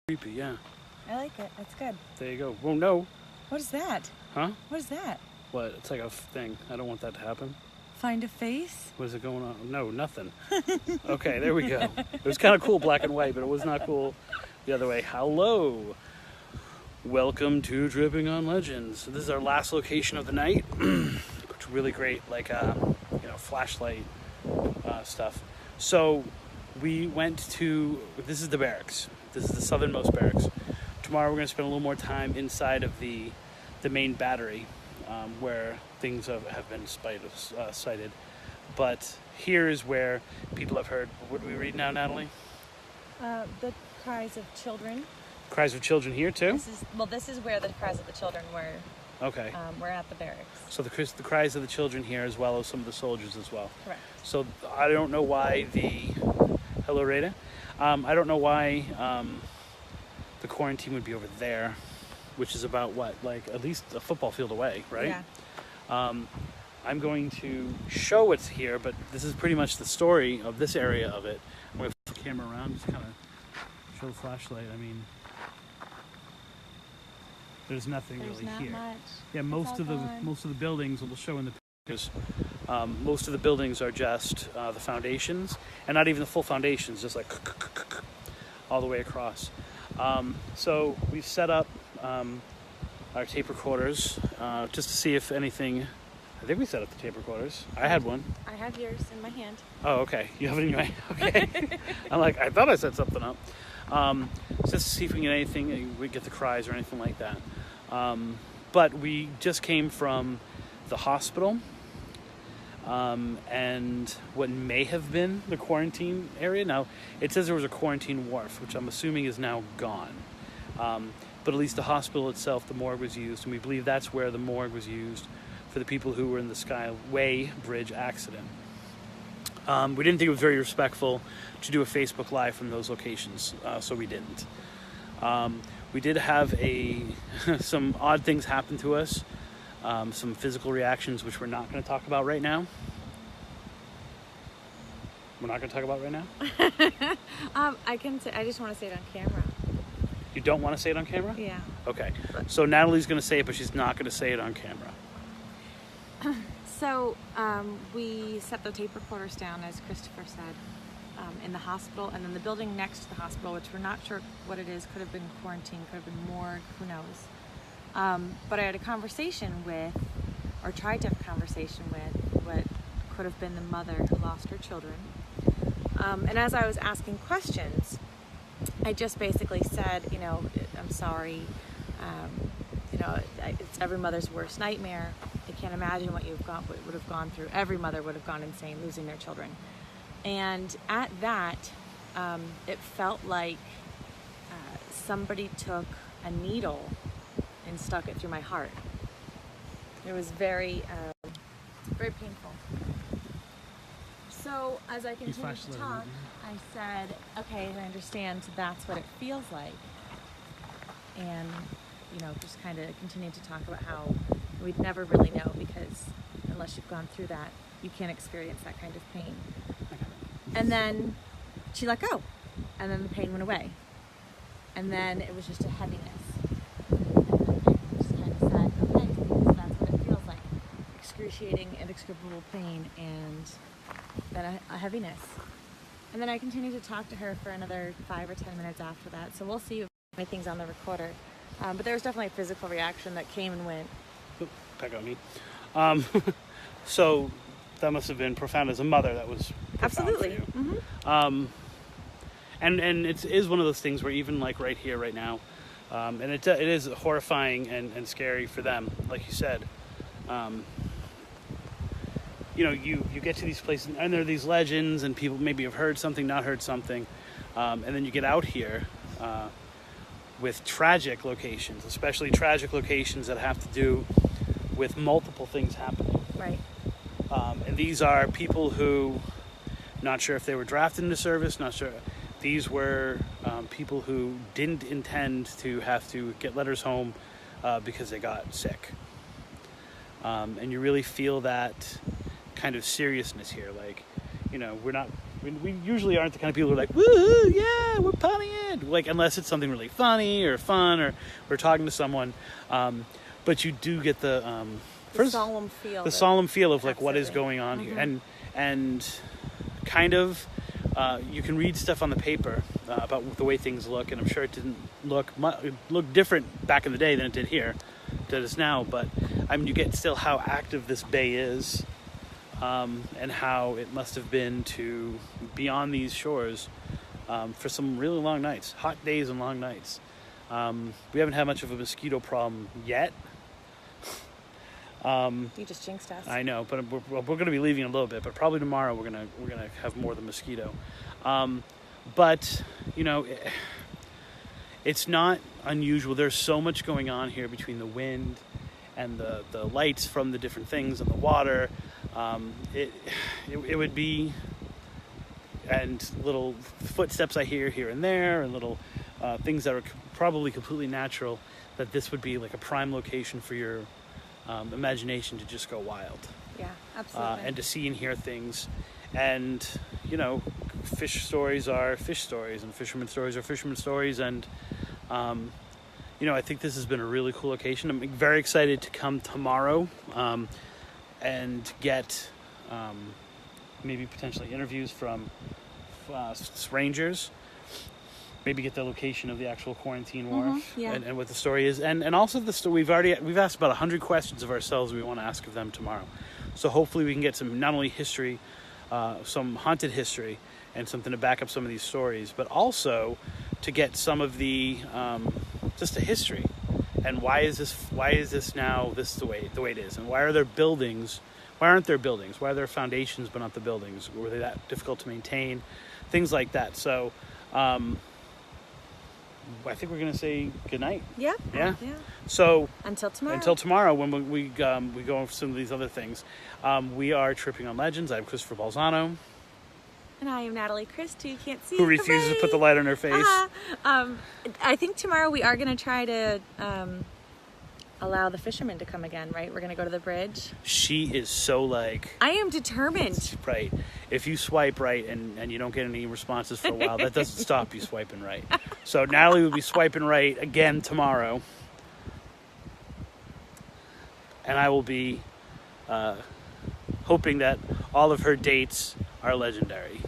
Creepy, yeah. I like it. That's good. There you go. Well, no. What is that? Huh? What is that? What? It's like a thing. I don't want that to happen. Find a face? What is it going on? No, nothing. Okay, there we go. It was kind of cool black and white, but it was not cool the other way. Hello. Welcome to Dripping on Legends. So this is our last location of the night. It's really great, like, flashlight stuff. So we went to, this is the barracks. This is the southernmost barracks. Tomorrow we're going to spend a little more time inside of the main battery where things have been cited. But here is where people have heard, what do we read now, Natalie? The cries of children. Cries of children here too? This is where the cries of the children were. Okay. We're at the barracks. So the cries of the children here, as well as some of the soldiers as well. Correct. So I don't know why hello Rita. I don't know why the quarantine would be over there, which is about what, like at least a football field away, right? Yeah. I'm going to show what's here, but this is pretty much the story of this area of it. I'm going to flip the camera around, just kind of show the flashlight. I mean, there's nothing There's really not here. much. Yeah, most of the buildings, we'll show in the pictures, most of the buildings are just the foundations, and not even the full foundations, just like all the way across. So we've set up our tape recorders just to see if anything. I think we set up the tape recorders. I had one. I have yours in my hand. Oh, okay. You have it in your hand. Okay. I'm like, I thought I set something up. Just to see if we can get anything, we get the cries or anything like that. But we just came from the hospital and what may have been the quarantine area. Now, it says there was a quarantine wharf, which I'm assuming is now gone. But at least the hospital itself, the morgue was used, and we believe that's where the morgue was used for the people who were in the Skyway Bridge accident. We didn't think it was very respectful to do a Facebook Live from those locations, so we didn't. We did have some odd things happen to us, some physical reactions, which we're not going to talk about right now. We're not going to talk about right now? I just want to say it on camera. You don't want to say it on camera? Yeah. Okay. So Natalie's going to say it, but she's not going to say it on camera. So we set the tape recorders down, as Christopher said, in the hospital, and then the building next to the hospital, which we're not sure what it is. Could have been quarantine, could have been morgue, who knows. But I had a conversation with, or tried to have a conversation with, what could have been the mother who lost her children. And as I was asking questions, I just basically said, I'm sorry, it's every mother's worst nightmare. I can't imagine what would have gone through. Every mother would have gone insane losing their children. And at that, it felt like somebody took a needle and stuck it through my heart. It was very, very painful. So as I continued to talk, I said, okay, I understand that's what it feels like. And, just kind of continued to talk about how we'd never really know, because unless you've gone through that, you can't experience that kind of pain. And then she let go, and then the pain went away. And then it was just a heaviness. And then I just kind of said, okay, so that's what it feels like. Excruciating, inexplicable pain, and then a heaviness. And then I continued to talk to her for another 5 or 10 minutes after that. So we'll see if anything's on the recorder. But there was definitely a physical reaction that came and went. Back on me. So that must have been profound as a mother. That was profound. Absolutely. For you. Mm-hmm. And it is one of those things where even like right here, right now, and it is horrifying and scary for them, like you said. You get to these places and there are these legends, and people maybe have heard something, not heard something, and then you get out here with tragic locations, especially tragic locations that have to do with multiple things happening. Right. And these are people who, not sure if they were drafted into service, not sure. These were people who didn't intend to have to get letters home because they got sick. And you really feel that kind of seriousness here. Like, we're we usually aren't the kind of people who are like, woo, yeah, we're partying. Like, unless it's something really funny or fun or we're talking to someone. But you do get the solemn feel. The solemn feel of like Absolutely. what is going on here. And kind of, you can read stuff on the paper about the way things look. And I'm sure it didn't look different back in the day than it did here, that is now. But I mean, you get still how active this bay is. And how it must have been to be on these shores for some really long nights, hot days and long nights. We haven't had much of a mosquito problem yet. You just jinxed us. I know, but we're going to be leaving in a little bit. But probably tomorrow we're gonna have more than mosquito. But you know, it's not unusual. There's so much going on here between the wind and the lights from the different things and the water. It would be, and little footsteps I hear here and there, and little things that are probably completely natural, that this would be like a prime location for your imagination to just go wild. Yeah, absolutely. And to see and hear things. And, you know, fish stories are fish stories, and fisherman stories are fisherman stories. And, you know, I think this has been a really cool location. I'm very excited to come tomorrow and get maybe potentially interviews from rangers. Maybe get the location of the actual quarantine wharf and what the story is, and also the story. We've asked about 100 questions of ourselves we want to ask of them tomorrow. So hopefully we can get some, not only history, some haunted history, and something to back up some of these stories, but also to get some of the just the history, and why is this now the way it is, and why are there buildings? Why aren't there buildings? Why are there foundations but not the buildings? Were they that difficult to maintain? Things like that. So. I think we're going to say goodnight. Yeah. So until tomorrow when we go over some of these other things. We are Tripping on Legends. I'm Christopher Balzano. And I am Natalie Crist, who you can't see. Who refuses to put the light on her face. I think tomorrow we are going to try to allow the fishermen to come again, right? We're going to go to the bridge. She is so like... I am determined. Right. If you swipe right and you don't get any responses for a while, that doesn't stop you swiping right. So Natalie will be swiping right again tomorrow. And I will be hoping that all of her dates are legendary.